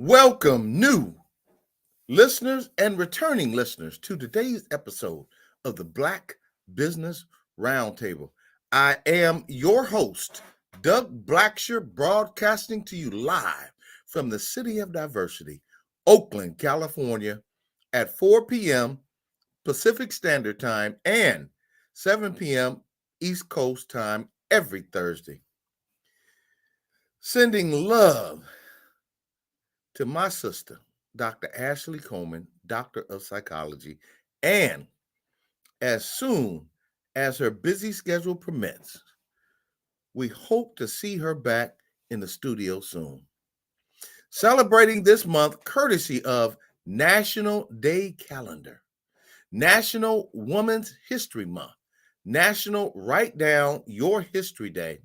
Welcome, new listeners and returning listeners, to today's episode of the Black Business Roundtable. I am your host, Doug Blacksher, broadcasting to you live from the City of Diversity, Oakland, California, at 4 p.m. Pacific Standard Time and 7 p.m. East Coast Time every Thursday. Sending love to my sister, Dr. Ashley Coleman, Doctor of Psychology, and as soon as her busy schedule permits, we hope to see her back in the studio soon. Celebrating this month courtesy of National Day Calendar, National Women's History Month, National Write Down Your History Day,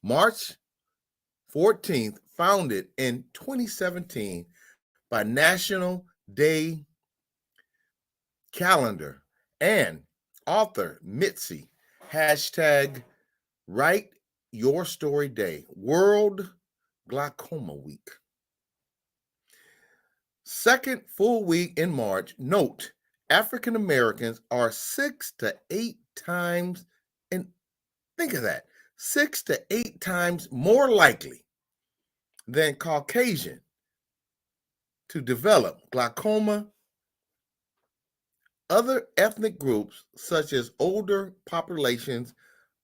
March 14th, founded in 2017 by National Day Calendar and author Mitzi, hashtag Write Your Story Day, World Glaucoma Week. Second full week in March, note African Americans are 6 to 8 times, and think of that, 6 to 8 times more likely than Caucasian to develop glaucoma. Other ethnic groups, such as older populations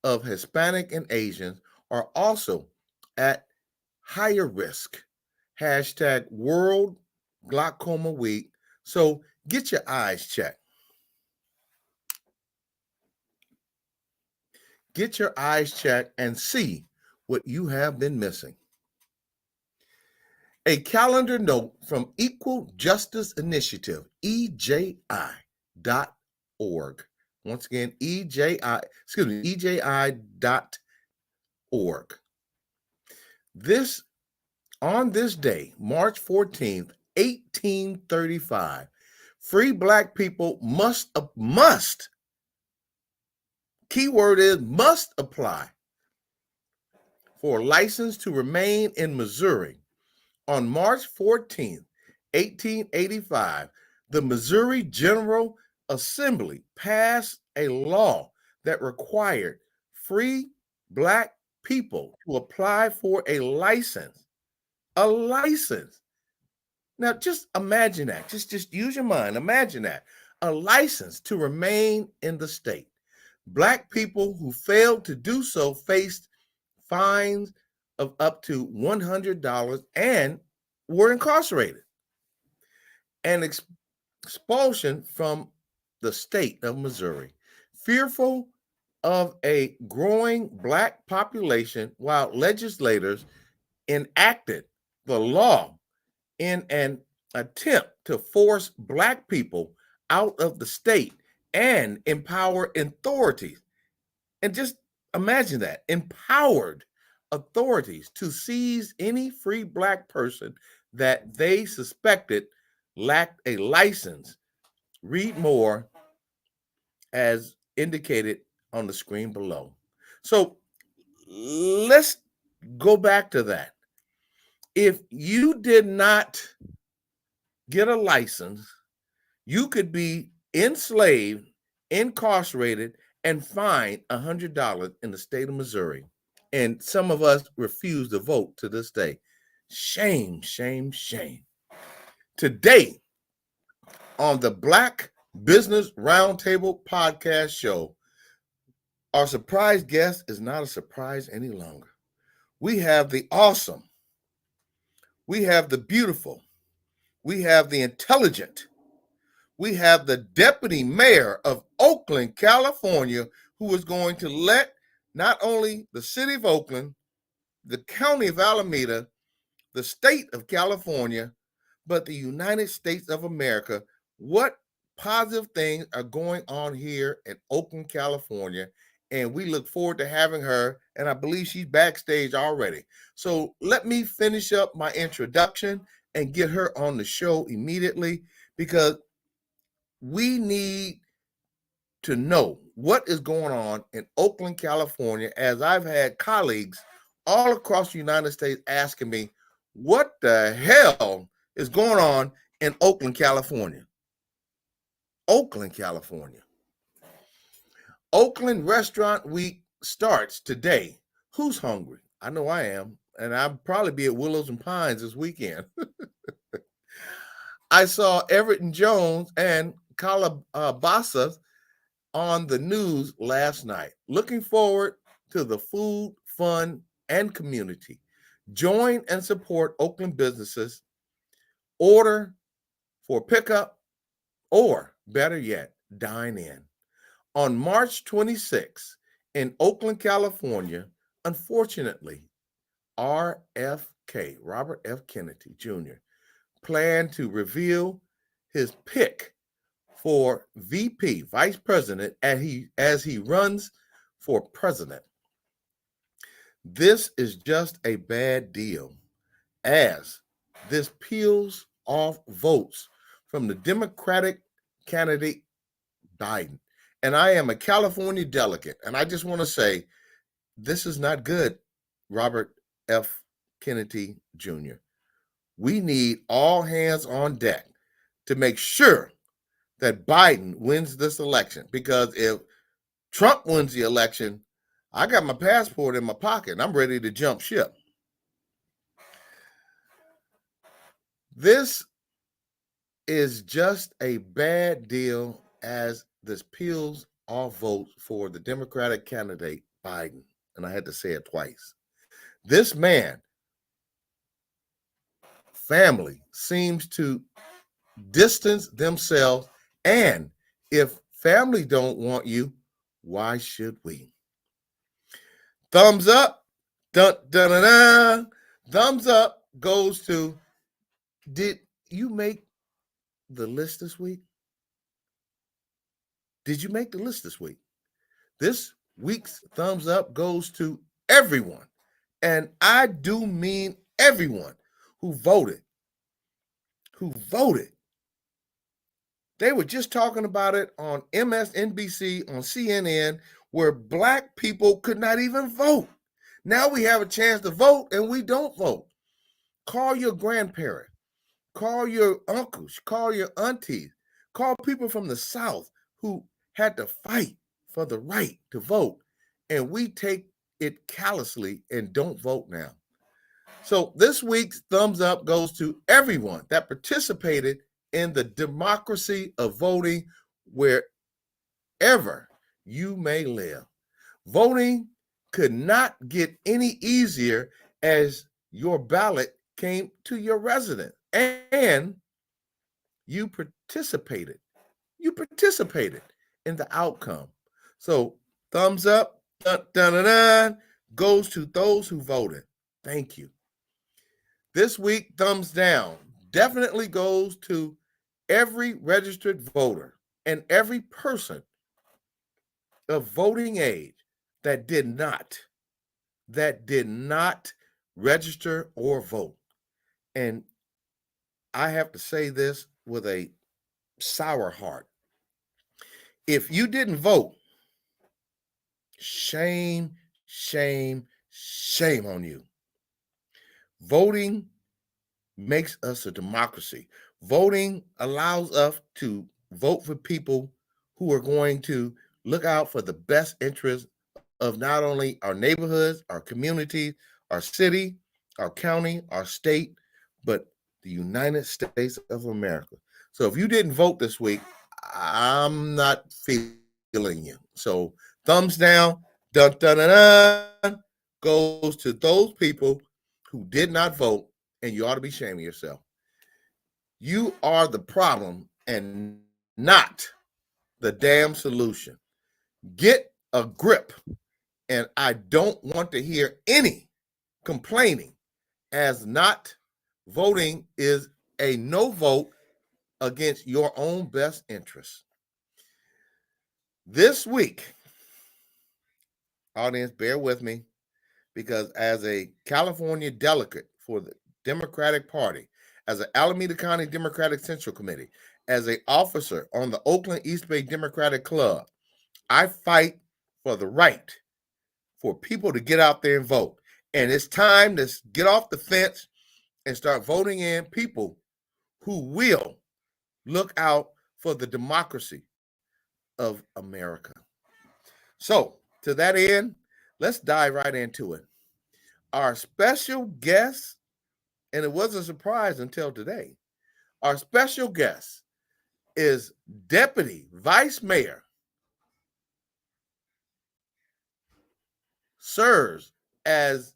of Hispanic and Asians, are also at higher risk. Hashtag World Glaucoma Week. So get your eyes checked. Get your eyes checked and see what you have been missing. A calendar note from Equal Justice Initiative, EJI.org. Once again, EJI.org. On this day, March 14th, 1835, free Black people must, keyword is must, apply for a license to remain in Missouri. On March 14th, 1885, the Missouri General Assembly passed a law that required free Black people to apply for a license. A license. Now, just imagine that. Just use your mind. Imagine that. A license to remain in the state. Black people who failed to do so faced fines of up to $100 and were incarcerated. An expulsion from the state of Missouri. Fearful of a growing Black population, while legislators enacted the law in an attempt to force Black people out of the state and empower authorities. And just imagine that, empowered authorities to seize any free Black person that they suspected lacked a license. Read more as indicated on the screen below. So let's go back to that. If you did not get a license, you could be enslaved, incarcerated, and fined $100 in the state of Missouri. And some of us refuse to vote to this day. Shame, shame, shame. Today, on the Black Business Roundtable podcast show, our surprise guest is not a surprise any longer. We have the awesome, we have the beautiful, we have the intelligent, we have the deputy mayor of Oakland, California, who is going to let not only the city of Oakland, the county of Alameda, the state of California, but the United States of America, what positive things are going on here in Oakland, California. And we look forward to having her, and I believe she's backstage already. So let me finish up my introduction and get her on the show immediately, because we need to know what is going on in Oakland, California, as I've had colleagues all across the United States asking me, What the hell is going on in Oakland, California? Oakland, California. Oakland Restaurant Week starts today. Who's hungry? I know I am, and I'll probably be at Willows and Pines this weekend. I saw Everett and Jones and Calabasas on the news last night. Looking forward to the food, fun, and community. Join and support Oakland businesses. Order for pickup, or better yet, dine in. On March 26th in Oakland, California, unfortunately, RFK, Robert F. Kennedy Jr., planned to reveal his pick for VP, Vice President, as he runs for president. This is just a bad deal, as this peels off votes from the Democratic candidate Biden. And I am a California delegate, and I just want to say, this is not good, Robert F. Kennedy Jr. We need all hands on deck to make sure that Biden wins this election, because if Trump wins the election, I got my passport in my pocket and I'm ready to jump ship. This is just a bad deal, as this peels off votes for the Democratic candidate Biden. And I had to say it twice. This man, family, seems to distance themselves. And if family don't want you, why should we? Thumbs up. Dun, dun, dun, dun. Thumbs up goes to, did you make the list this week? Did you make the list this week? This week's thumbs up goes to everyone. And I do mean everyone who voted. They were just talking about it on MSNBC, on CNN, where Black people could not even vote. Now we have a chance to vote and we don't vote. Call your grandparents, call your uncles, call your aunties, call people from the South who had to fight for the right to vote, and we take it callously and don't vote now. So this week's thumbs up goes to everyone that participated in the democracy of voting wherever you may live. Voting could not get any easier, as your ballot came to your residence and you participated. You participated in the outcome. So thumbs up, dun, dun, dun, dun, goes to those who voted. Thank you. This week, thumbs down definitely goes to every registered voter and every person of voting age that did not register or vote. And I have to say this with a sour heart. If you didn't vote, shame, shame, shame on you. Voting makes us a democracy. Voting allows us to vote for people who are going to look out for the best interest of not only our neighborhoods, our communities, our city, our county, our state, but the United States of America. So if you didn't vote this week, I'm not feeling you. So thumbs down, dun, dun, dun, dun, goes to those people who did not vote, and you ought to be ashamed of yourself. You are the problem and not the damn solution. Get a grip. And I don't want to hear any complaining, as not voting is a no vote against your own best interests. This week, audience, bear with me, because as a California delegate for the Democratic Party, as an Alameda County Democratic Central Committee, as an officer on the Oakland East Bay Democratic Club, I fight for the right for people to get out there and vote. And it's time to get off the fence and start voting in people who will look out for the democracy of America. So, to that end, let's dive right into it. Our special guest, and it wasn't a surprise until today, our special guest is Deputy Vice Mayor, serves as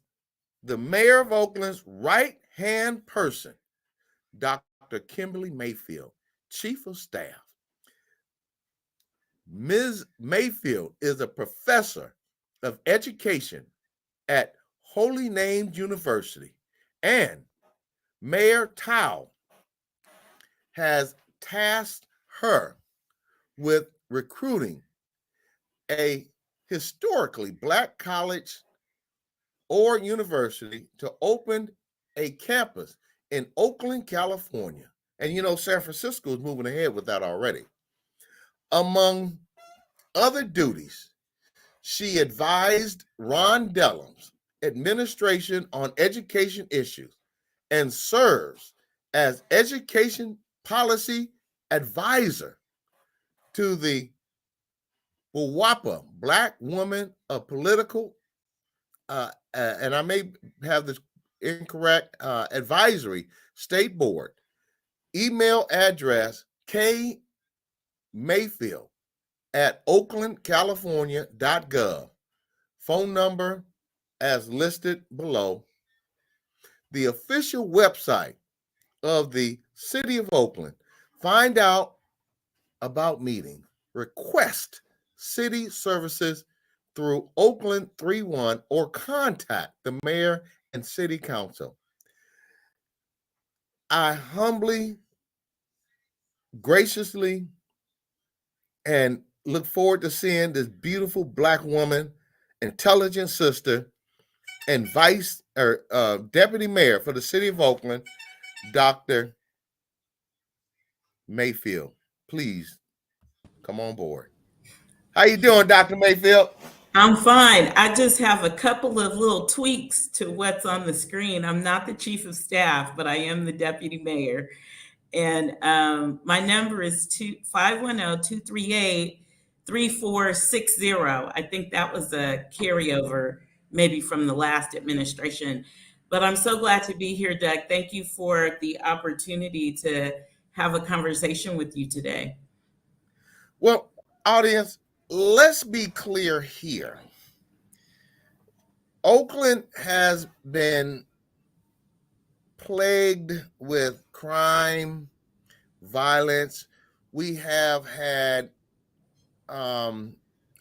the Mayor of Oakland's right-hand person, Dr. Kimberly Mayfield, Chief of Staff. Ms. Mayfield is a professor of education at Holy Names University, and Mayor Tao has tasked her with recruiting a historically Black college or university to open a campus in Oakland, California. And you know, San Francisco is moving ahead with that already. Among other duties, she advised Ron Dellum's administration on education issues and serves as education policy advisor to the BWAPA, Black Woman of Political, and I may have this incorrect, advisory state board. Email address kmayfield at oaklandcalifornia.gov. Phone number as listed below. The official website of the City of Oakland. Find out about meetings. Request city services through Oakland 31 or contact the mayor and city council. I humbly, graciously, and look forward to seeing this beautiful Black woman, intelligent sister, and deputy mayor for the city of Oakland, Dr. Mayfield. Please come on board. How you doing, Dr. Mayfield? I'm fine. I just have a couple of little tweaks to what's on the screen. I'm not the chief of staff, but I am the deputy mayor. And my number is 510-238-3460. I think that was a carryover maybe from the last administration. But I'm so glad to be here, Doug. Thank you for the opportunity to have a conversation with you today. Well, audience, let's be clear here. Oakland has been plagued with crime, violence. We have had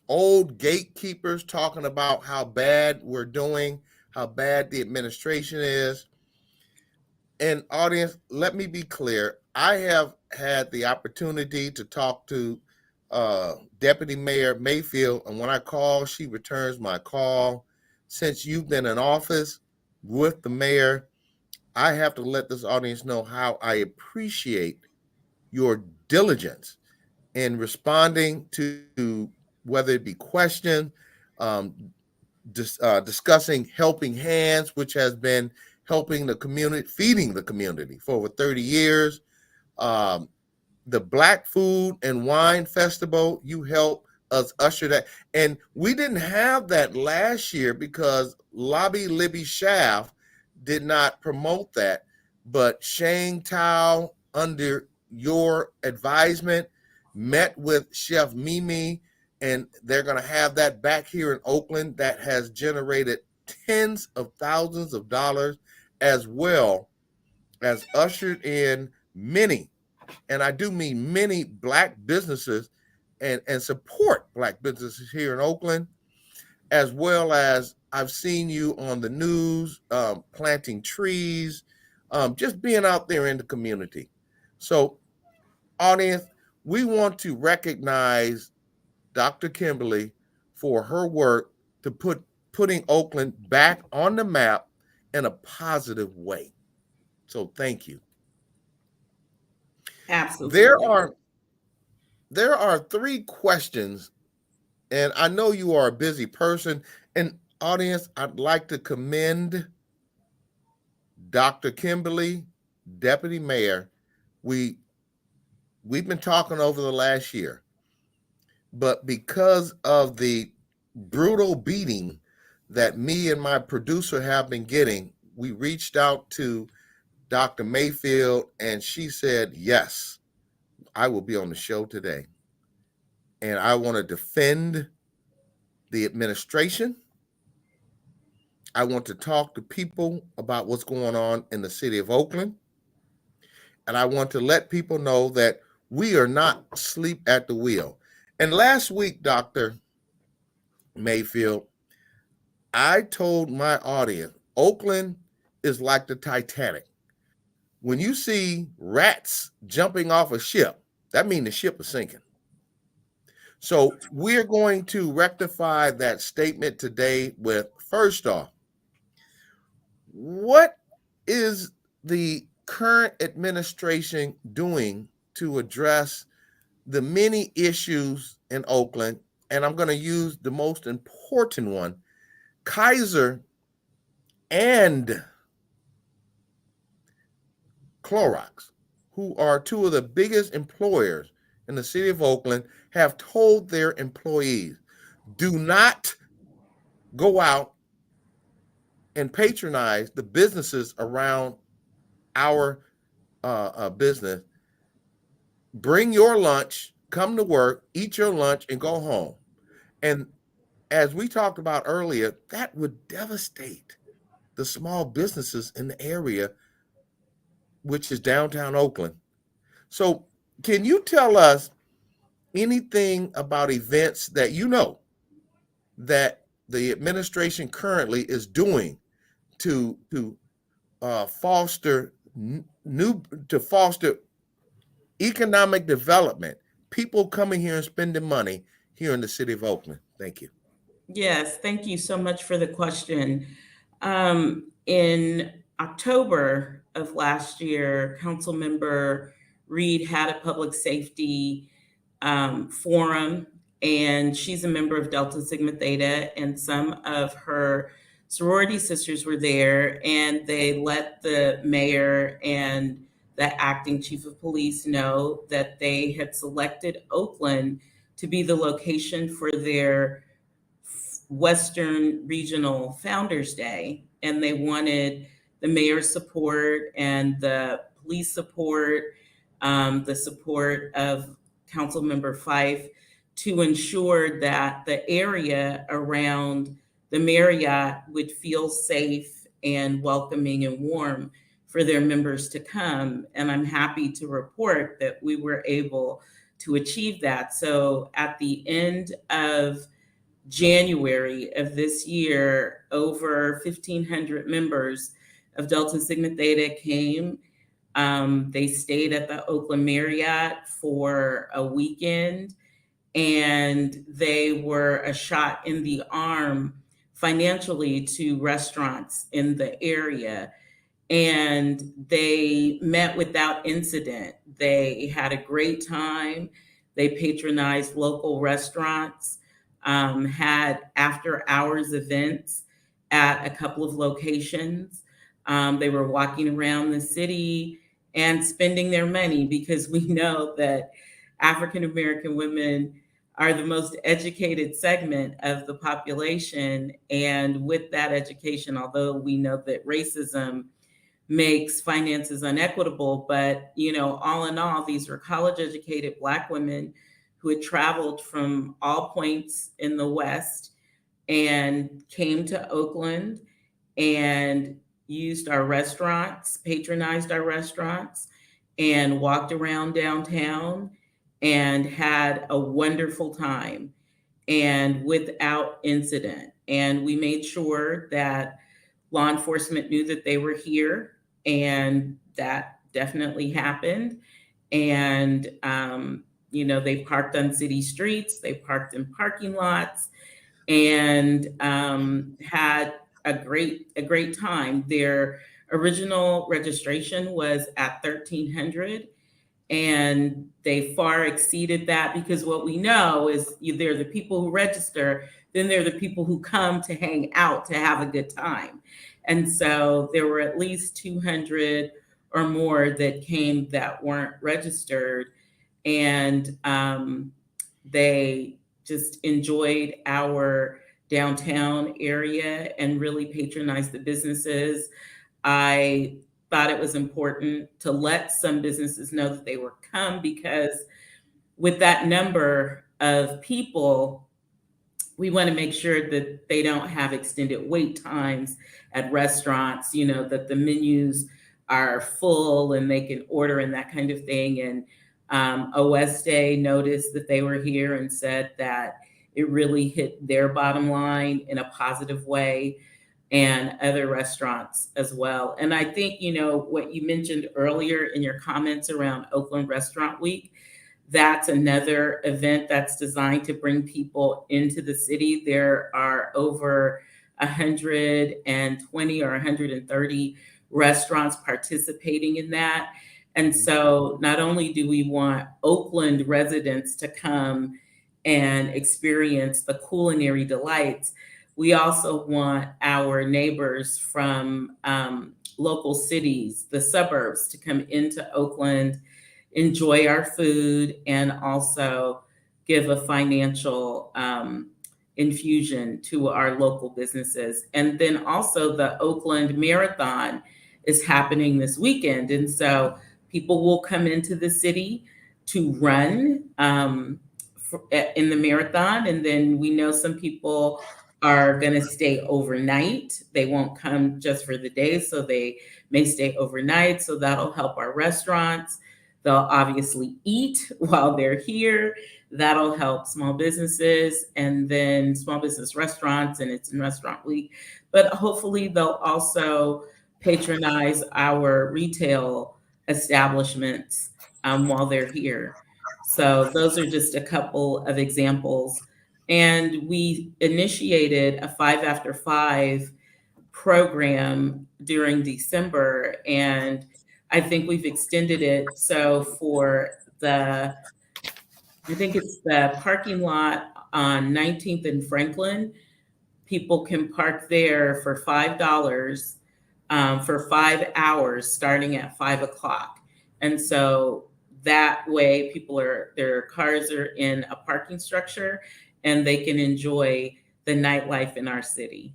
old gatekeepers talking about how bad we're doing, how bad the administration is. And audience, let me be clear. I have had the opportunity to talk to Deputy Mayor Mayfield, and when I call, she returns my call. Since you've been in office with the mayor, I have to let this audience know how I appreciate your diligence in responding to whether it be questions, discussing Helping Hands, which has been helping the community, feeding the community for over 30 years. The Black Food and Wine Festival, you helped us usher that. And we didn't have that last year because Lobby Libby Schaff did not promote that. But Shane Tao, under your advisement, met with Chef Mimi, and they're going to have that back here in Oakland. That has generated tens of thousands of dollars, as well as ushered in many, and I do mean many, Black businesses and support Black businesses here in Oakland, as well as I've seen you on the news, planting trees, just being out there in the community. So, audience, we want to recognize Dr. Kimberly for her work to putting Oakland back on the map in a positive way. So thank you. Absolutely. There are three questions, and I know you are a busy person. And audience, I'd like to commend Dr. Kimberly, Deputy Mayor, we we've been talking over the last year, but because of the brutal beating that me and my producer have been getting, we reached out to Dr. Mayfield, and she said, yes, I will be on the show today. And I want to defend the administration. I want to talk to people about what's going on in the city of Oakland. And I want to let people know that we are not asleep at the wheel. And last week, Dr. Mayfield, I told my audience, Oakland is like the Titanic. When you see rats jumping off a ship, that means the ship is sinking. So we're going to rectify that statement today with, first off, what is the current administration doing to address the many issues in Oakland? And I'm going to use the most important one, Kaiser and Clorox, who are two of the biggest employers in the city of Oakland, have told their employees, do not go out and patronize the businesses around our business. Bring your lunch, come to work, eat your lunch, and go home. And as we talked about earlier, that would devastate the small businesses in the area, which is downtown Oakland. So, can you tell us anything about events that you know that the administration currently is doing to foster economic development, people coming here and spending money here in the city of Oakland? Thank you. Yes, thank you so much for the question. In October of last year, Councilmember Reed had a public safety forum, and she's a member of Delta Sigma Theta, and some of her sorority sisters were there, and they let the mayor and the acting chief of police know that they had selected Oakland to be the location for their Western Regional Founders Day, and they wanted the mayor's support and the police support, the support of Councilmember Fife to ensure that the area around the Marriott would feel safe and welcoming and warm for their members to come. And I'm happy to report that we were able to achieve that. So at the end of January of this year, over 1,500 members of Delta Sigma Theta came. They stayed at the Oakland Marriott for a weekend, and they were a shot in the arm financially to restaurants in the area. And they met without incident. They had a great time. They patronized local restaurants, had after hours events at a couple of locations. They were walking around the city and spending their money, because we know that African American women are the most educated segment of the population. And with that education, although we know that racism makes finances unequitable, but all in all, these were college educated Black women who had traveled from all points in the West and came to Oakland and used our restaurants, patronized our restaurants, and walked around downtown and had a wonderful time, and without incident. And we made sure that law enforcement knew that they were here, and that definitely happened. And they parked on city streets, they parked in parking lots, and had a great time. Their original registration was at 1,300, and they far exceeded that, because what we know is there are the people who register, then there are the people who come to hang out, to have a good time. And so there were at least 200 or more that came that weren't registered. And they just enjoyed our downtown area and really patronized the businesses. I thought it was important to let some businesses know that they were come, because with that number of people, we want to make sure that they don't have extended wait times at restaurants, that the menus are full and they can order and that kind of thing. And Oeste noticed that they were here and said that it really hit their bottom line in a positive way, and other restaurants as well. And I think, what you mentioned earlier in your comments around Oakland Restaurant Week, that's another event that's designed to bring people into the city. There are over 120 or 130 restaurants participating in that. And so not only do we want Oakland residents to come and experience the culinary delights, we also want our neighbors from local cities, the suburbs, to come into Oakland, enjoy our food, and also give a financial infusion to our local businesses. And then also the Oakland Marathon is happening this weekend. And so people will come into the city to run in the marathon. And then we know some people are going to stay overnight. They won't come just for the day, so they may stay overnight. So that'll help our restaurants. They'll obviously eat while they're here. That'll help small businesses, and then small business restaurants, and it's in Restaurant Week. But hopefully they'll also patronize our retail establishments while they're here. So those are just a couple of examples. And we initiated a 5 after 5 program during December, and I think we've extended it. So for I think it's the parking lot on 19th and Franklin, people can park there for $5 for 5 hours starting at 5 o'clock. And so that way their cars are in a parking structure and they can enjoy the nightlife in our city.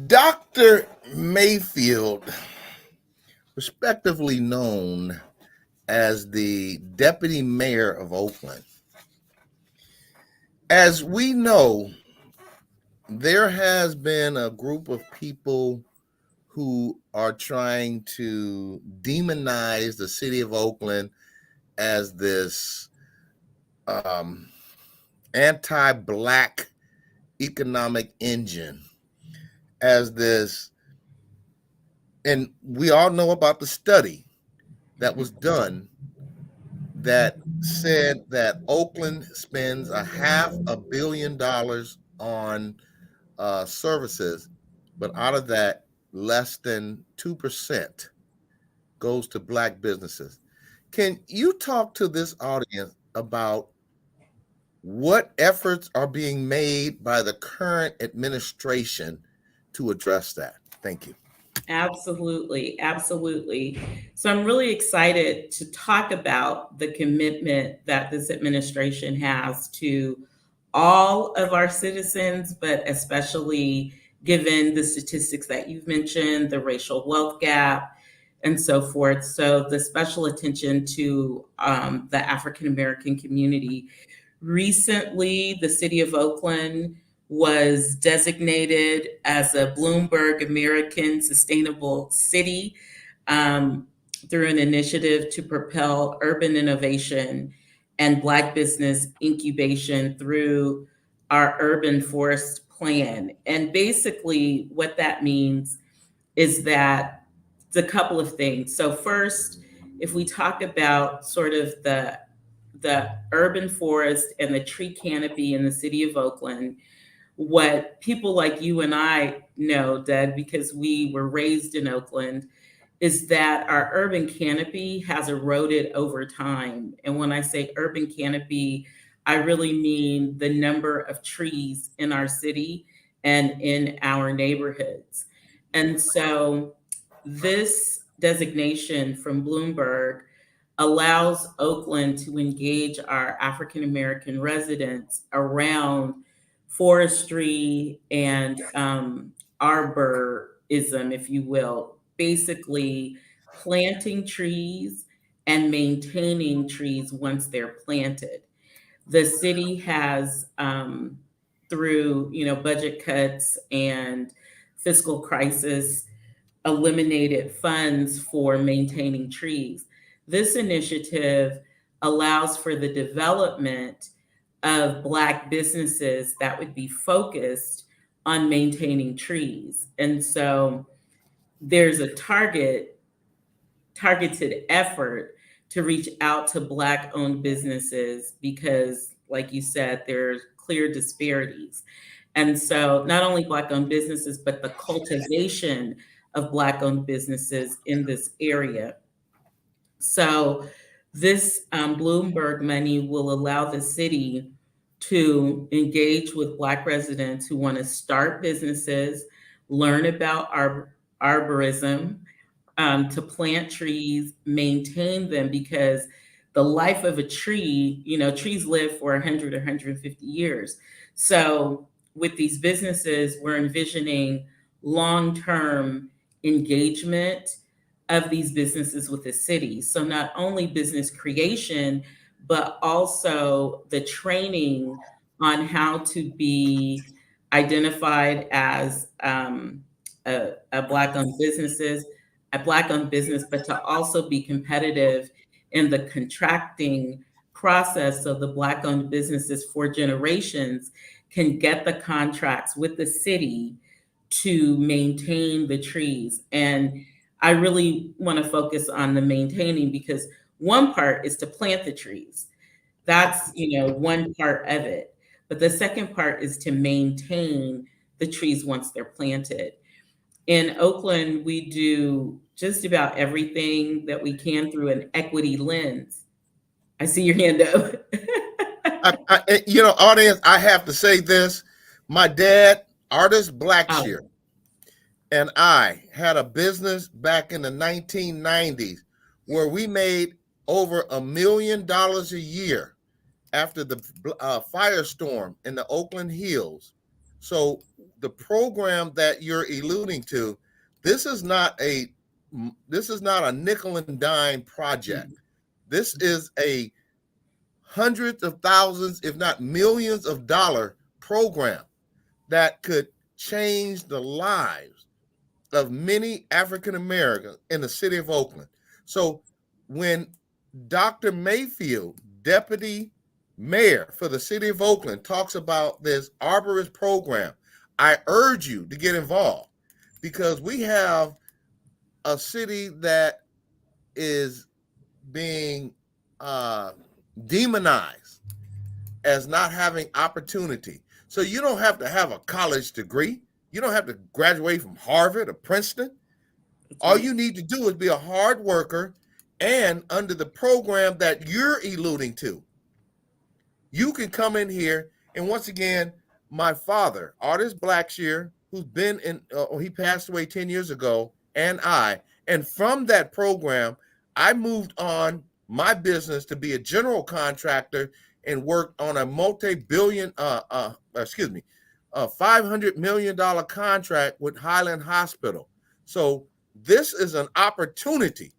Dr. Mayfield, respectively known as the Deputy Mayor of Oakland. As we know, there has been a group of people who are trying to demonize the city of Oakland as this anti-Black economic engine, as this, and we all know about the study that was done that said that Oakland spends $500 million on services, but out of that, less than 2% goes to Black businesses. Can you talk to this audience about what efforts are being made by the current administration to address that? Thank you. Absolutely. Absolutely. So I'm really excited to talk about the commitment that this administration has to all of our citizens, but especially given the statistics that you've mentioned, the racial wealth gap, and so forth. So the special attention to the African American community. Recently, the city of Oakland was designated as a Bloomberg American Sustainable City through an initiative to propel urban innovation and Black business incubation through our urban forest plan. And basically what that means is that it's a couple of things. So first, if we talk about sort of the urban forest and the tree canopy in the city of Oakland, what people like you and I know, Doug, because we were raised in Oakland, is that our urban canopy has eroded over time. And when I say urban canopy, I really mean the number of trees in our city and in our neighborhoods. And so this designation from Bloomberg allows Oakland to engage our African American residents around forestry and arborism, if you will, basically planting trees and maintaining trees once they're planted. The city has, through budget cuts and fiscal crisis, eliminated funds for maintaining trees. This initiative allows for the development of Black businesses that would be focused on maintaining trees. And so there's a targeted effort to reach out to Black owned businesses because, like you said, there's clear disparities. And so not only Black owned businesses, but the cultivation of Black owned businesses in this area. So this Bloomberg money will allow the city to engage with Black residents who want to start businesses, learn about arborism, to plant trees, maintain them, because the life of a tree, trees live for 100 or 150 years. So with these businesses, we're envisioning long-term engagement of these businesses with the city. So not only business creation, but also the training on how to be identified as a Black-owned business, but to also be competitive in the contracting process, so the Black-owned businesses for generations can get the contracts with the city to maintain the trees. And I really want to focus on the maintaining, because one part is to plant the trees. That's, one part of it. But the second part is to maintain the trees once they're planted. In Oakland, we do just about everything that we can through an equity lens. I see your hand up. Audience, I have to say this. My dad, Artist Blacksher, and I had a business back in the 1990s where we made over $1 million a year after the firestorm in the Oakland Hills. So the program that you're alluding to, this is not a nickel and dime project. This is a hundreds of thousands, if not millions of dollar program that could change the lives of many African Americans in the city of Oakland. So when Dr. Mayfield, Deputy Mayor for the city of Oakland, talks about this arborist program, I urge you to get involved, because we have a city that is being demonized as not having opportunity. So you don't have to have a college degree. You don't have to graduate from Harvard or Princeton. All you need to do is be a hard worker, and under the program that you're alluding to, you can come in here. And once again, my father, Artist Blacksher, who's been in, he passed away 10 years ago, and from that program, I moved on my business to be a general contractor and worked on a multi-billion, $500 million contract with Highland Hospital. So this is an opportunity.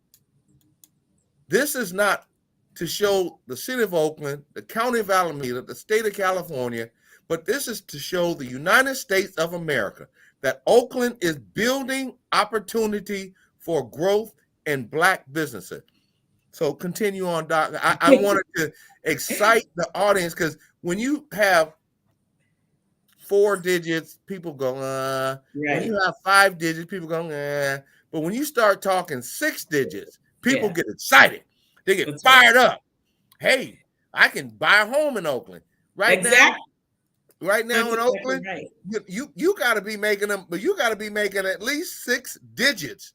This is not to show the city of Oakland, the county of Alameda, the state of California, but this is to show the United States of America that Oakland is building opportunity for growth and Black businesses. So continue on, Doc. I wanted to excite the audience, because when you have 4 digits, people go, Right. When you have 5 digits, people go, But when you start talking 6 digits, people get excited. They get fired up. Hey, I can buy a home in Oakland right now. Right now in Oakland, you got to be making them, but you got to be making at least 6 digits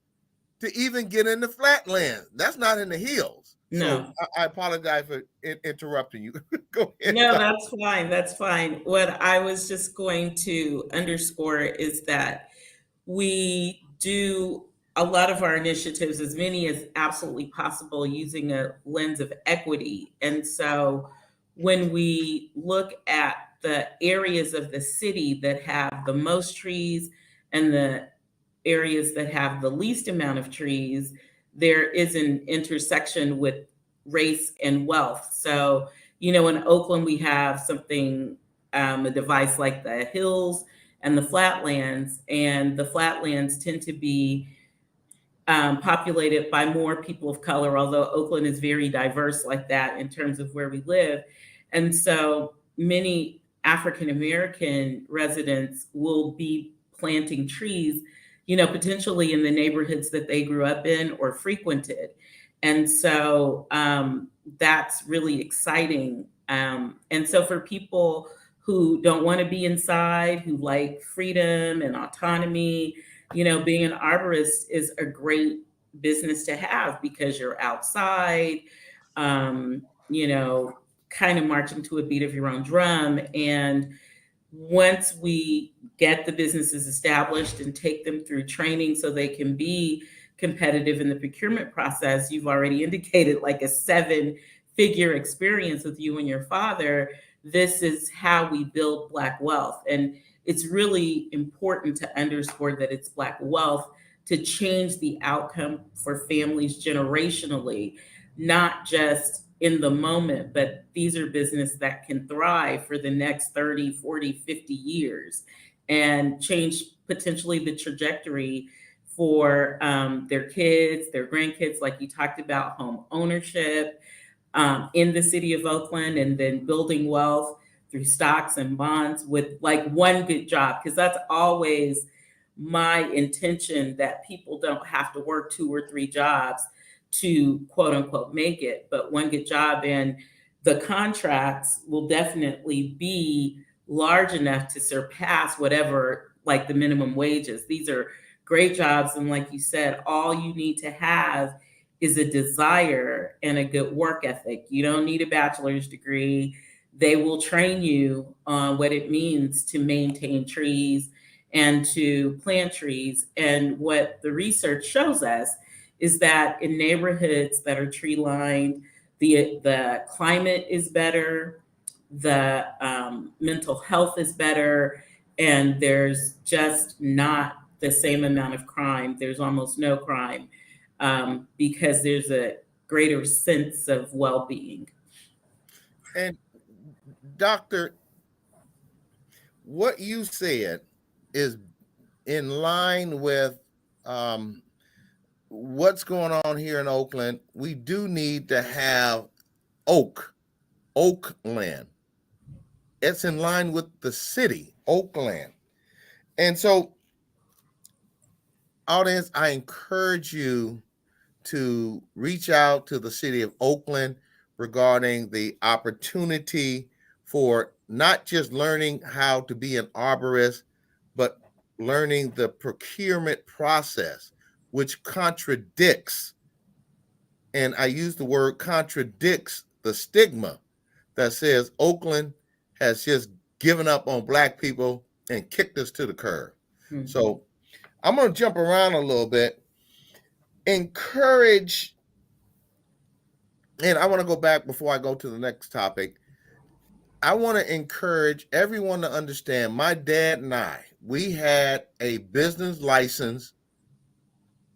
to even get in the flatland. That's not in the hills. So No. I apologize for interrupting you. Go ahead, No, Doc. that's fine. That's fine. What I was just going to underscore is that we do a lot of our initiatives, as many as absolutely possible, using a lens of equity. And so when we look at the areas of the city that have the most trees and the areas that have the least amount of trees, there is an intersection with race and wealth. So, in Oakland, we have something, a device like the hills and the flatlands, and the flatlands tend to be populated by more people of color, although Oakland is very diverse like that in terms of where we live. And so many African American residents will be planting trees, potentially in the neighborhoods that they grew up in or frequented. And so that's really exciting. And so for people who don't want to be inside, who like freedom and autonomy, being an arborist is a great business to have because you're outside, um, you know, kind of marching to a beat of your own drum. And once we get the businesses established and take them through training so they can be competitive in the procurement process, you've already indicated like a 7-figure experience with you and your father. This is how we build Black wealth. And it's really important to underscore that it's Black wealth to change the outcome for families generationally, not just in the moment, but these are businesses that can thrive for the next 30, 40, 50 years and change potentially the trajectory for their kids, their grandkids, like you talked about, home ownership in the city of Oakland, and then building wealth through stocks and bonds with like one good job. Because that's always my intention, that people don't have to work 2 or 3 jobs to quote unquote make it, but one good job. And the contracts will definitely be large enough to surpass whatever like the minimum wages. These are great jobs. And like you said, all you need to have is a desire and a good work ethic. You don't need a bachelor's degree. They will train you on what it means to maintain trees and to plant trees. And what the research shows us is that in neighborhoods that are tree lined, the climate is better, the mental health is better, and there's just not the same amount of crime. There's almost no crime because there's a greater sense of well-being. And Doctor, what you said is in line with um, what's going on here in Oakland. We do need to have Oakland. It's in line with the city, Oakland. And so, audience, I encourage you to reach out to the city of Oakland regarding the opportunity for not just learning how to be an arborist, but learning the procurement process, which contradicts, and I use the word contradicts, the stigma that says Oakland has just given up on Black people and kicked us to the curb. Mhm. So I'm going to jump around a little bit. Encourage, and I want to go back before I go to the next topic. I want to encourage everyone to understand my dad and we had a business license,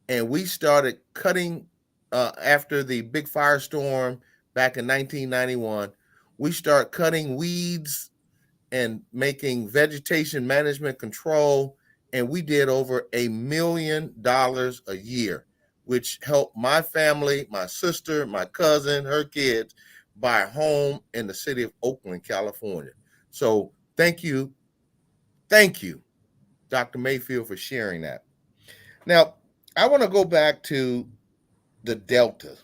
and we started cutting after the big firestorm back in 1991. We started cutting weeds and making vegetation management control, and we did over $1 million a year, which helped my family, my sister, my cousin, her kids buy a home in the city of Oakland, California. So thank you, Dr. Mayfield, for sharing that. Now, I want to go back to the Delta.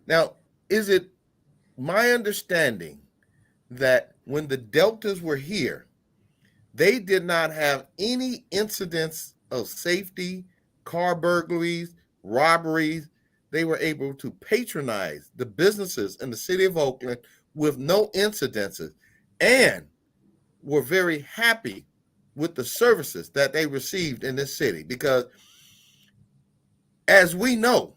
Now, is it my understanding that when the Deltas were here, they did not have any incidents of safety, car burglaries, robberies? they were able to patronize the businesses in the city of Oakland with no incidences and were very happy with the services that they received in this city. Because, as we know,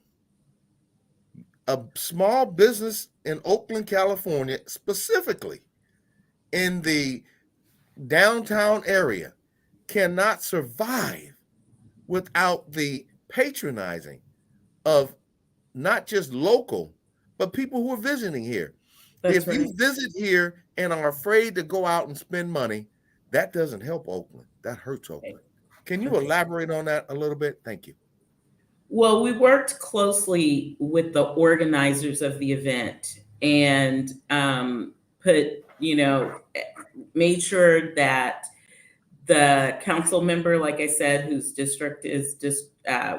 a small business in Oakland, California, specifically in the downtown area, cannot survive without the patronizing of not just local, but people who are visiting here. That's If you right. visit here and are afraid to go out and spend money, that doesn't help Oakland. That hurts Okay. Oakland. Can you Okay. elaborate on that a little bit? Thank you. Well, we worked closely with the organizers of the event and put, made sure that the council member, like I said, whose district is just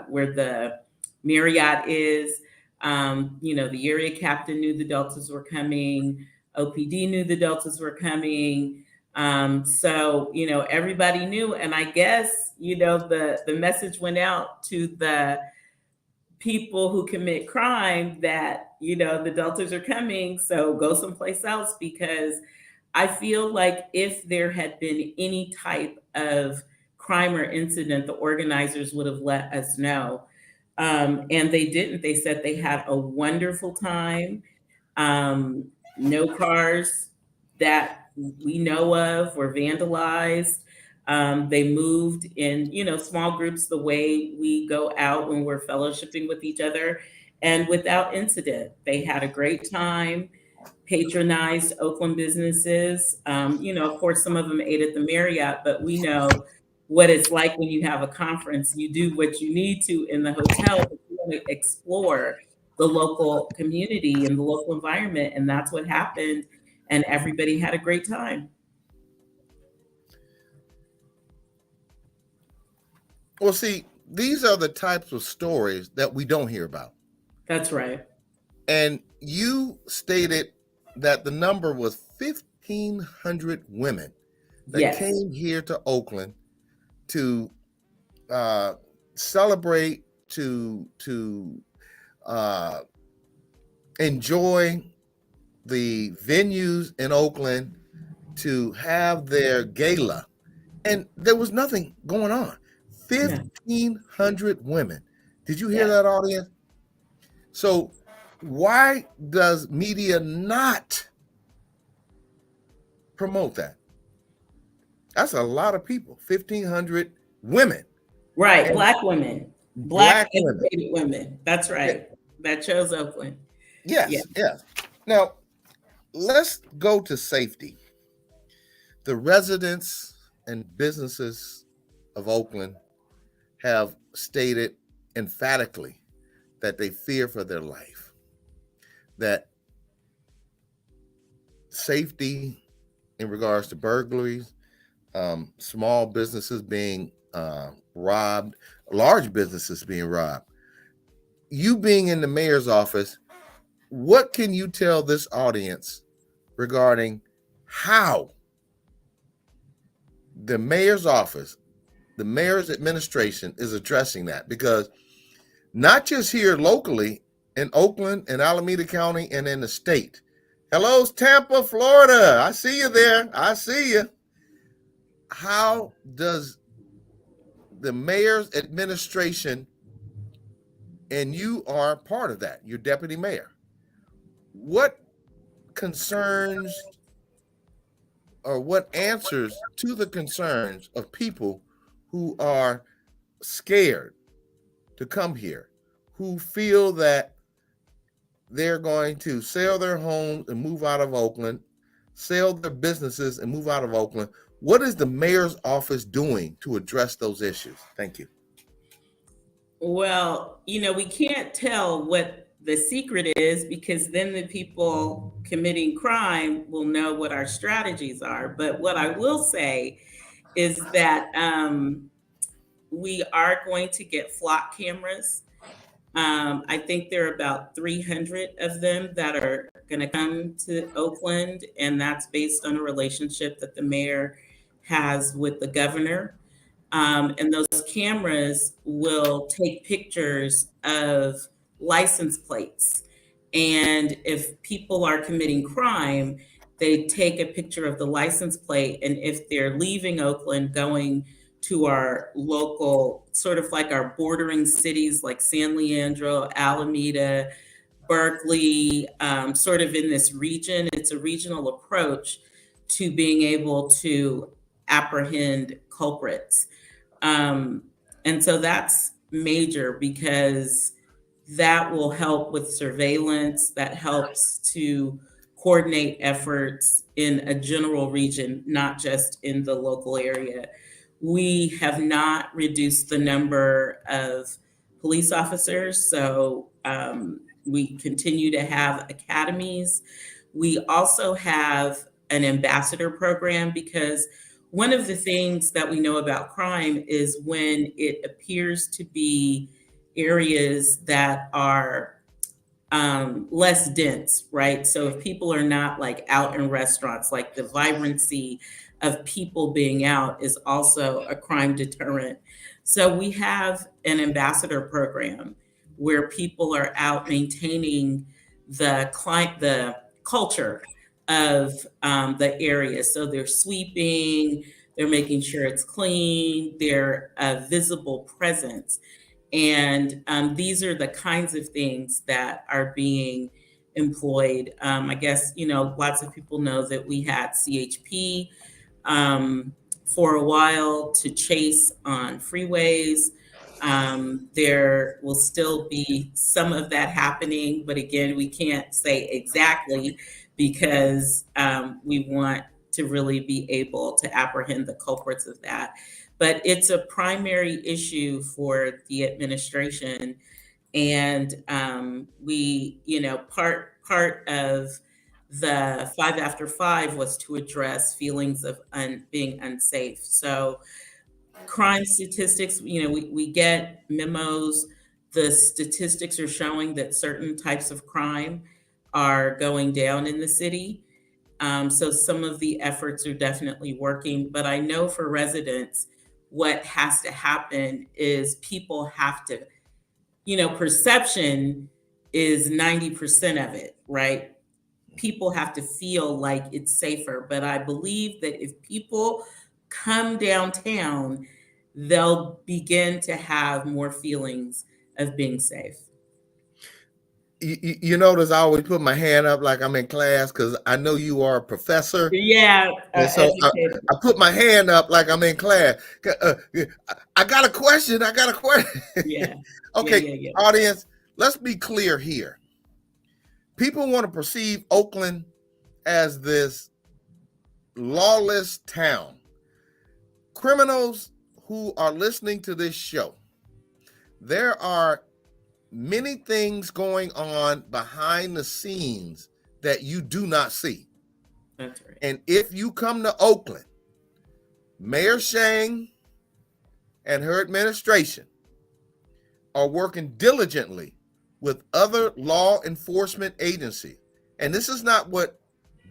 where the Marriott is, the area captain knew the Deltas were coming, OPD knew the Deltas were coming. So, everybody knew. And I guess, the message went out to the people who commit crime that the deltas are coming, so go someplace else, because I feel like if there had been any type of crime or incident, the organizers would have let us know, and they didn't. They said they had a wonderful time. No cars that we know of were vandalized. They moved in, small groups the way we go out when we're fellowshipping with each other, and without incident. They had a great time, patronized Oakland businesses. Of course, some of them ate at the Marriott, but we know what it's like when you have a conference. You do what you need to in the hotel, but you want to explore the local community and the local environment. And that's what happened. And everybody had a great time. Well, see, these are the types of stories that we don't hear about. That's right. And you stated that the number was 1,500 women that Yes. came here to Oakland to uh, celebrate, to uh, enjoy the venues in Oakland, to have their gala, and there was nothing going on. No. 1,500 women. Did you hear Yeah. that, audience? So why does media not promote that? That's a lot of people. 1,500 women Right. and Black women, Black black women. educated women. That's Yeah, right. That chose Oakland. Yeah. yes, yes. Now let's go to safety. The residents and businesses of Oakland have stated emphatically that they fear for their life, that safety in regards to burglaries, small businesses being robbed, large businesses being robbed. You being in the mayor's office, what can you tell this audience regarding how the mayor's office, the mayor's administration is addressing that? Because not just here locally in Oakland and Alameda County and in the state. Hello, Tampa, Florida. I see you there. I see you. How does the mayor's administration, and you are part of that, you're deputy mayor, what concerns or what answers to the concerns of people who are scared to come here, who feel that they're going to sell their homes and move out of Oakland, sell their businesses and move out of Oakland? What is the mayor's office doing to address those issues? Thank you. Well, we can't tell what the secret is, because then the people committing crime will know what our strategies are. But what I will say is that we are going to get flock cameras. I think there are about 300 of them that are going to come to Oakland, and that's based on a relationship that the mayor has with the governor. And those cameras will take pictures of license plates. And if people are committing crime, they take a picture of the license plate. And if they're leaving Oakland, going to our local, sort of like our bordering cities like San Leandro, Alameda, Berkeley, sort of in this region, it's a regional approach to being able to apprehend culprits. Um, and so that's major because that will help with surveillance, that helps to coordinate efforts in a general region, not just in the local area. We have not reduced the number of police officers, so we continue to have academies. We also have an ambassador program because one of the things that we know about crime is when it appears to be areas that are less dense, right? So if people are not like out in restaurants, like the vibrancy of people being out is also a crime deterrent. So we have an ambassador program where people are out maintaining the culture of the area. So they're sweeping, they're making sure it's clean, they're a visible presence. And these are the kinds of things that are being employed. I guess, lots of people know that we had CHP for a while to chase on freeways. There will still be some of that happening, but again, we can't say exactly because we want to really be able to apprehend the culprits of that. But it's a primary issue for the administration, and part of the 5 after 5 was to address feelings of being unsafe. So crime statistics, we get memos. The statistics are showing that certain types of crime are going down in the city. So some of the efforts are definitely working, but I know for residents, what has to happen is people have to, perception is 90% of it, right? People have to feel like it's safer. But I believe that if people come downtown, they'll begin to have more feelings of being safe. You notice I always put my hand up like I'm in class because I know you are a professor. Yeah, And so educated. I put my hand up like I'm in class. I got a question. Yeah, Okay, yeah. audience, let's be clear here. People want to perceive Oakland as this lawless town. Criminals who are listening to this show, there are many things going on behind the scenes that you do not see. That's right. And if you come to Oakland, Mayor Shang and her administration are working diligently with other law enforcement agencies. And this is not what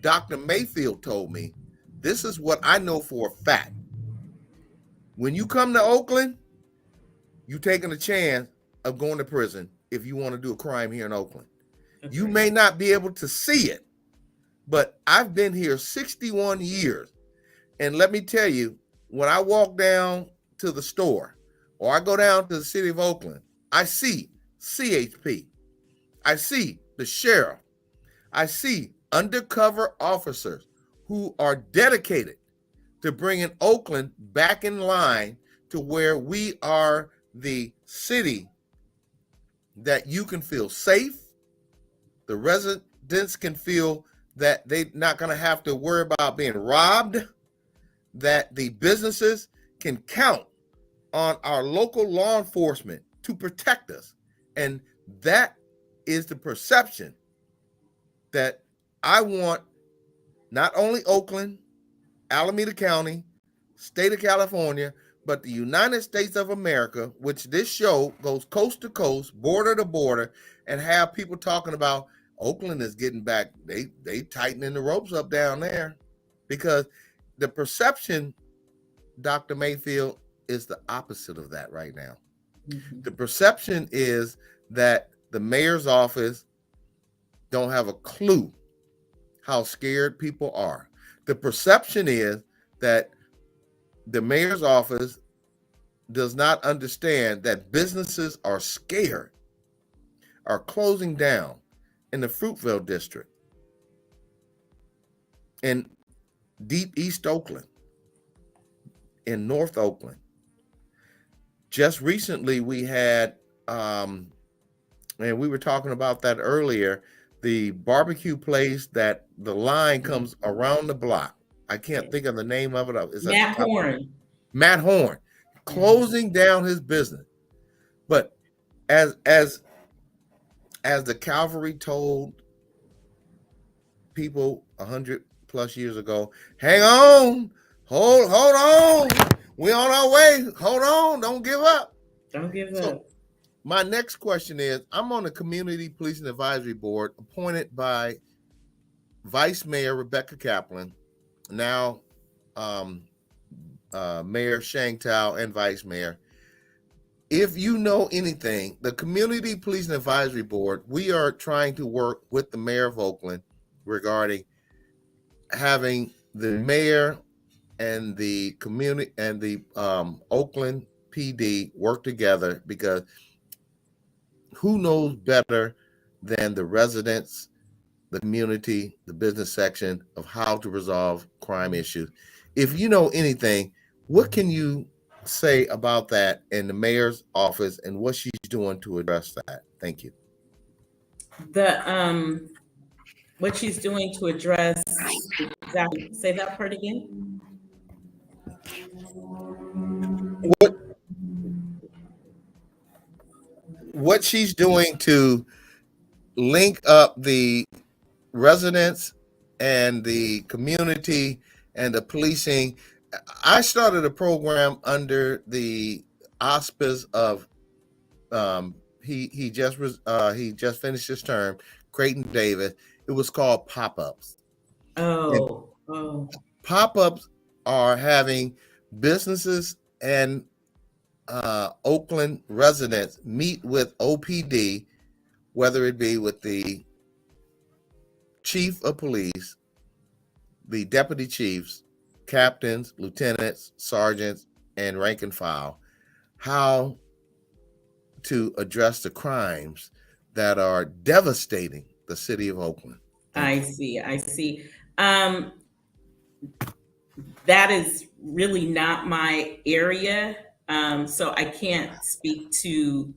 Dr. Mayfield told me. This is what I know for a fact. When you come to Oakland, you're taking a chance of going to prison if you want to do a crime here in Oakland. That's you right. may not be able to see it, but I've been here 61 years. And let me tell you, when I walk down to the store or I go down to the city of Oakland, I see CHP. I see the sheriff. I see undercover officers who are dedicated to bringing Oakland back in line to where we are the city that you can feel safe. The residents can feel that they're not going to have to worry about being robbed, that the businesses can count on our local law enforcement to protect us. And that is the perception that I want not only Oakland, Alameda County, state of California, but the United States of America, which this show goes coast to coast, border to border, and have people talking about Oakland is getting back. They tightening the ropes up down there, because the perception, Dr. Mayfield, is the opposite of that right now. Mm-hmm. The perception is that the mayor's office don't have a clue how scared people are. The perception is that the mayor's office does not understand that businesses are scared, are closing down in the Fruitvale district, in deep East Oakland, in North Oakland. Just recently we had, and we were talking about that earlier, the barbecue place that the line comes around the block. I can't think of the name of it. It's at the Matt top. Horn. Matt Horn, closing down his business. But as the cavalry told people 100+ years ago, hang on, hold on, we on our way, hold on, don't give up. Don't give So up. my next question is, I'm on the Community Policing Advisory Board appointed by Vice Mayor Rebecca Kaplan, now Mayor Shang Tao and Vice Mayor. If you know anything, the Community Policing Advisory Board, we are trying to work with the Mayor of Oakland regarding having the mayor and the community and the Oakland PD work together, because who knows better than the residents, the community, the business section of how to resolve crime issues. If you know anything, what can you say about that in the mayor's office and what she's doing to address that? Thank you. The what she's doing to address exactly, say that part again. What she's doing to link up the residents and the community and the policing. I started a program under the auspice of he just finished his term, Creighton Davis. It was called pop-ups. And Oh. pop-ups are having businesses and Oakland residents meet with OPD, whether it be with the chief of police, the deputy chiefs, captains, lieutenants, sergeants, and rank and file, how to address the crimes that are devastating the city of Oakland. I see. That is really not my area. So I can't speak to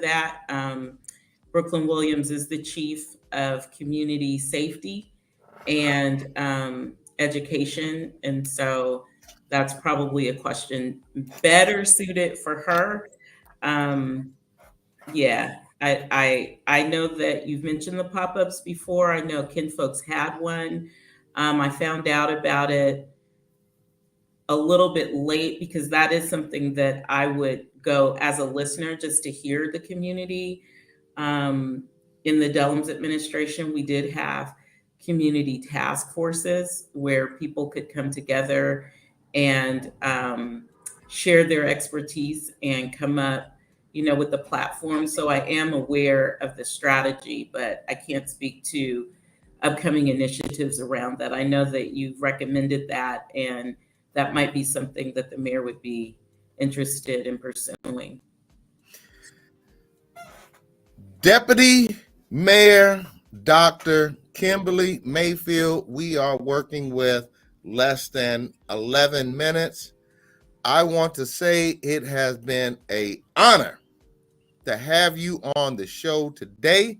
that. Brooklyn Williams is the chief of community safety and education, and so that's probably a question better suited for her. Yeah, I know that you've mentioned the pop-ups before. I know Ken Folks had one. I found out about it a little bit late because that is something that I would go as a listener just to hear the community. In the Dellums administration, we did have community task forces where people could come together and share their expertise and come up, with the platform. So I am aware of the strategy, but I can't speak to upcoming initiatives around that. I know that you've recommended that, and that might be something that the mayor would be interested in pursuing. Deputy Mayor Dr. Kimberly Mayfield, we are working with less than 11 minutes. I want to say it has been an honor to have you on the show today.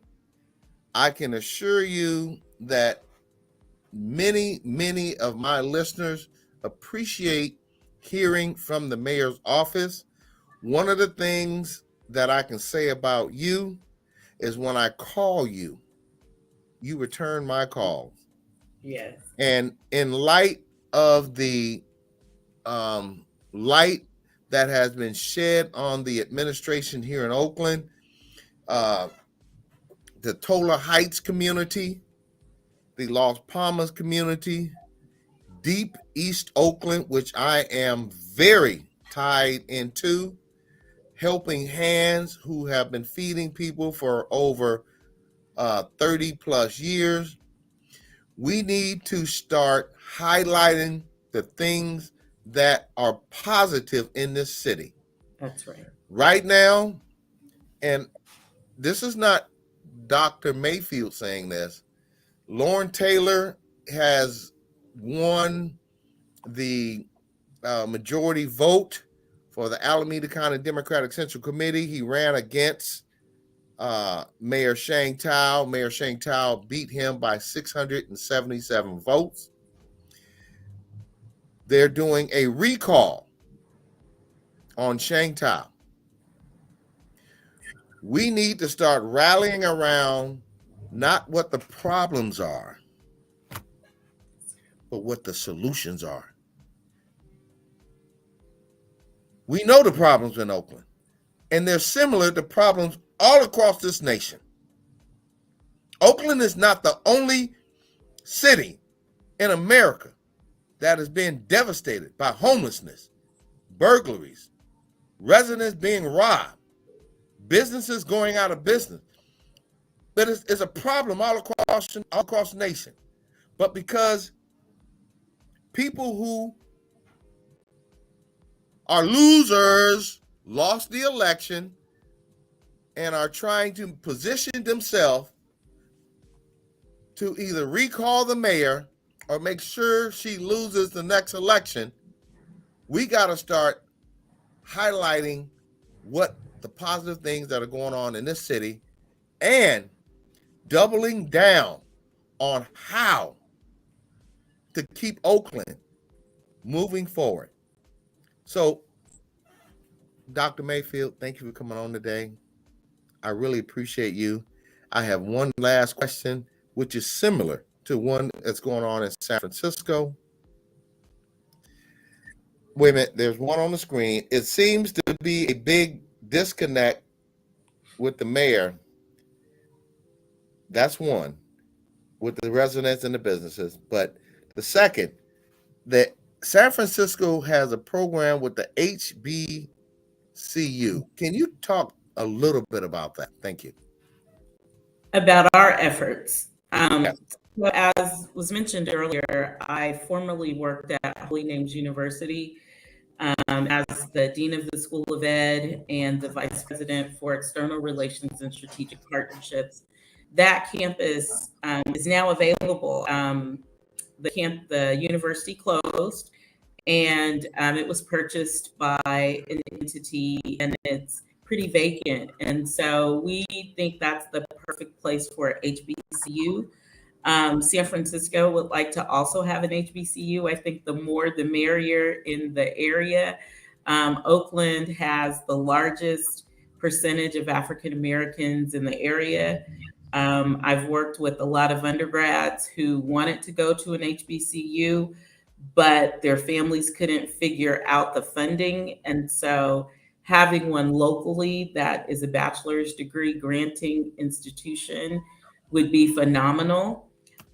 I can assure you that many of my listeners appreciate hearing from the mayor's office. One of the things that I can say about you is when I call you, you return my calls. Yes. And in light of the light that has been shed on the administration here in Oakland, the Tola Heights community, the Las Palmas community, deep East Oakland, which I am very tied into, helping hands who have been feeding people for over 30 plus years. We need to start highlighting the things that are positive in this city. That's right. Right now, and this is not Dr. Mayfield saying this, Lauren Taylor has won the majority vote for the Alameda County Democratic Central Committee. He ran against Mayor Sheng Tao. Mayor Sheng Tao beat him by 677 votes. They're doing a recall on Sheng Tao. We need to start rallying around not what the problems are, but what the solutions are. We know the problems in Oakland, and they're similar to problems all across this nation. Oakland is not the only city in America that is being devastated by homelessness, burglaries, residents being robbed, businesses going out of business. But it's a problem all across the nation. But because people who are losers lost the election and are trying to position themselves to either recall the mayor or make sure she loses the next election, we got to start highlighting what the positive things that are going on in this city and doubling down on how to keep Oakland moving forward. So, Dr. Mayfield, thank you for coming on today. I really appreciate you. I have one last question, which is similar to one that's going on in San Francisco. Wait a minute, there's one on the screen. It seems to be a big disconnect with the mayor. That's one, with the residents and the businesses. But the second, that San Francisco has a program with the HBCU. Can you talk a little bit about that? Thank you. About our efforts. Yes. So as was mentioned earlier, I formerly worked at Holy Names University as the Dean of the School of Ed and the Vice President for External Relations and Strategic Partnerships. That campus is now available. The university closed, and it was purchased by an entity, and it's pretty vacant. And so we think that's the perfect place for HBCU. San Francisco would like to also have an HBCU. I think the more the merrier in the area. Oakland has the largest percentage of African Americans in the area. I've worked with a lot of undergrads who wanted to go to an HBCU, but their families couldn't figure out the funding. And so having one locally that is a bachelor's degree granting institution would be phenomenal.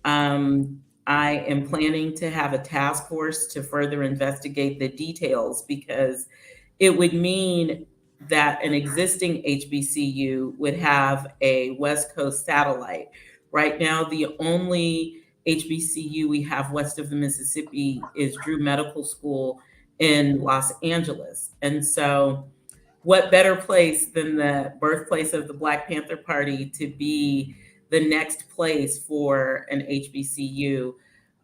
I am planning to have a task force to further investigate the details, because it would mean that an existing HBCU would have a West Coast satellite. Right now, the only HBCU we have west of the Mississippi is Drew Medical School in Los Angeles. And so what better place than the birthplace of the Black Panther Party to be the next place for an HBCU?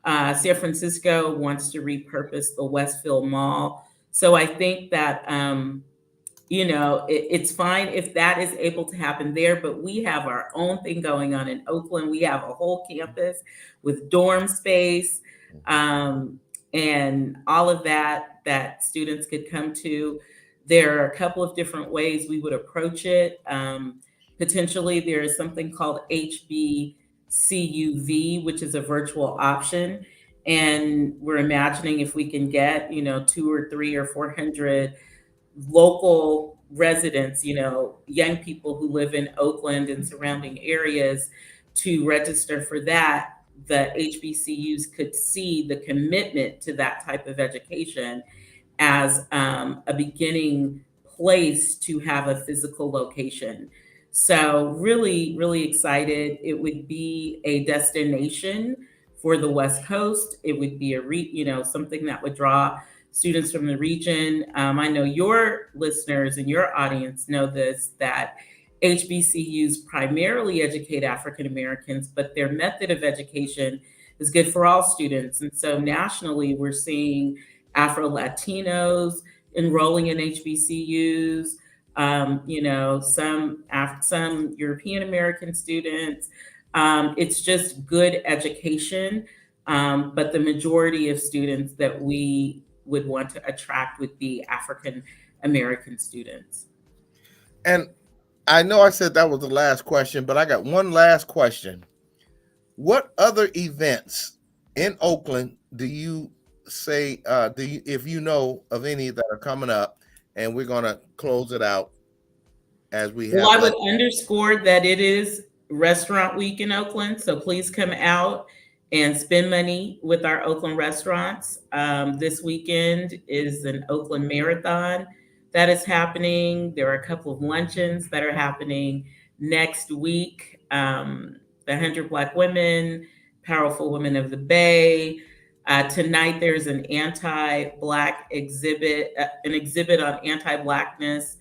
San Francisco wants to repurpose the Westfield Mall. So I think that, it's fine if that is able to happen there, but we have our own thing going on in Oakland. We have a whole campus with dorm space and all of that students could come to. There are a couple of different ways we would approach it. Potentially, there is something called HBCUV, which is a virtual option. And we're imagining if we can get, 2 or 3 or 400 local residents, young people who live in Oakland and surrounding areas to register for that, the HBCUs could see the commitment to that type of education as a beginning place to have a physical location. So really, really excited. It would be a destination for the West Coast. It would be something that would draw students from the region. I know your listeners and your audience know this, that HBCUs primarily educate African Americans, but their method of education is good for all students. And so nationally, we're seeing Afro Latinos enrolling in HBCUs, some European American students. It's just good education, but the majority of students that we would want to attract would be African American students. And I know I said that was the last question, but I got one last question. What other events in Oakland do you say, if you know of any that are coming up? And we're going to close it out as we Well, have. I would underscore that it is Restaurant Week in Oakland, so please come out and spend money with our Oakland restaurants. This weekend is an Oakland Marathon that is happening. There are a couple of luncheons that are happening next week. The 100 Black Women, Powerful Women of the Bay. Tonight, there's an anti-Black exhibit, an exhibit on anti-Blackness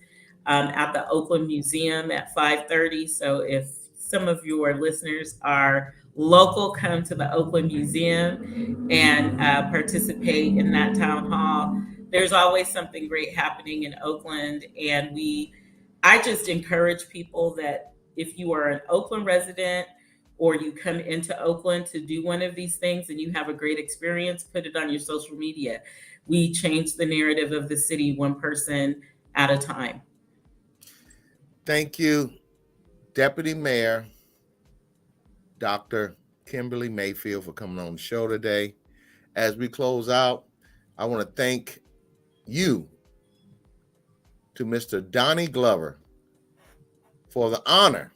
at the Oakland Museum at 5:30. So if some of your listeners are local, come to the Oakland Museum and participate in that town hall. There's always something great happening in Oakland, and I just encourage people that if you are an Oakland resident or you come into Oakland to do one of these things and you have a great experience, put it on your social media. We change the narrative of the city one person at a time. Thank you, Deputy Mayor Dr. Kimberly Mayfield, for coming on the show today. As we close out, I want to thank you to Mr. Donnie Glover for the honor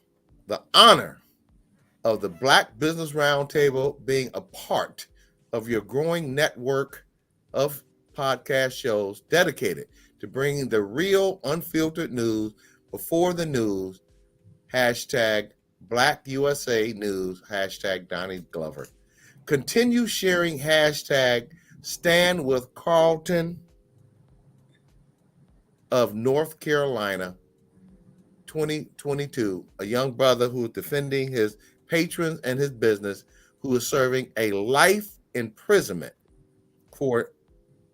of the Black Business Roundtable being a part of your growing network of podcast shows dedicated to bringing the real, unfiltered news before the news. Hashtag Black USA News, hashtag Donnie Glover. Continue sharing hashtag Stand with Carlton of North Carolina 2022, a young brother who is defending his patrons and his business, who is serving a life imprisonment for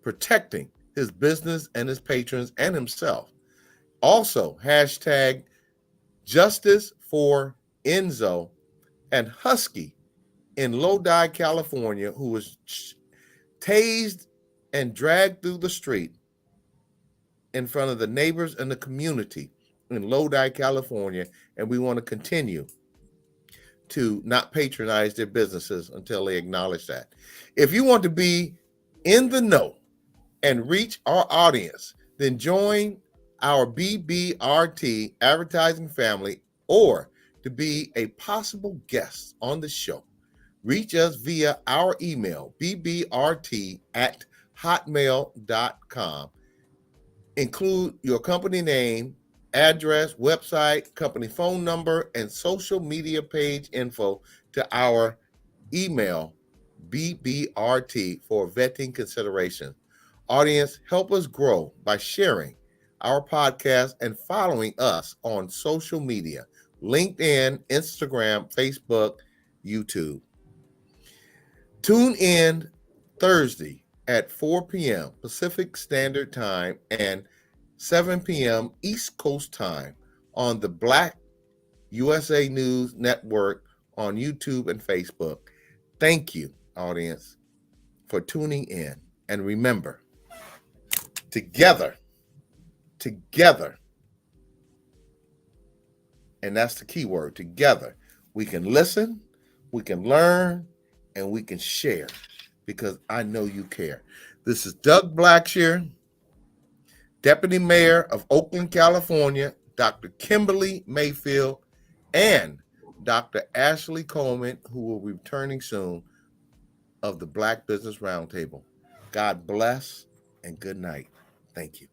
protecting his business and his patrons and himself. Also, hashtag Justice for Enzo and Husky in Lodi, California, who was tased and dragged through the street in front of the neighbors and the community in Lodi, California. And we want to continue to not patronize their businesses until they acknowledge that. If you want to be in the know and reach our audience, then join our BBRT advertising family, or to be a possible guest on the show, reach us via our email, bbrt@hotmail.com. Include your company name, address, website, company phone number, and social media page info to our email, BBRT, for vetting consideration. Audience, help us grow by sharing our podcast and following us on social media, LinkedIn, Instagram, Facebook, YouTube. Tune in Thursday at 4 p.m. Pacific Standard Time and 7 p.m. East Coast Time on the Black USA News Network on YouTube and Facebook. Thank you, audience, for tuning in. And remember, together, and that's the key word, together, we can listen, we can learn, and we can share, because I know you care. This is Doug Blacksher, Deputy Mayor of Oakland, California, Dr. Kimberly Mayfield, and Dr. Ashley Coleman, who will be returning soon, of the Black Business Roundtable. God bless and good night. Thank you.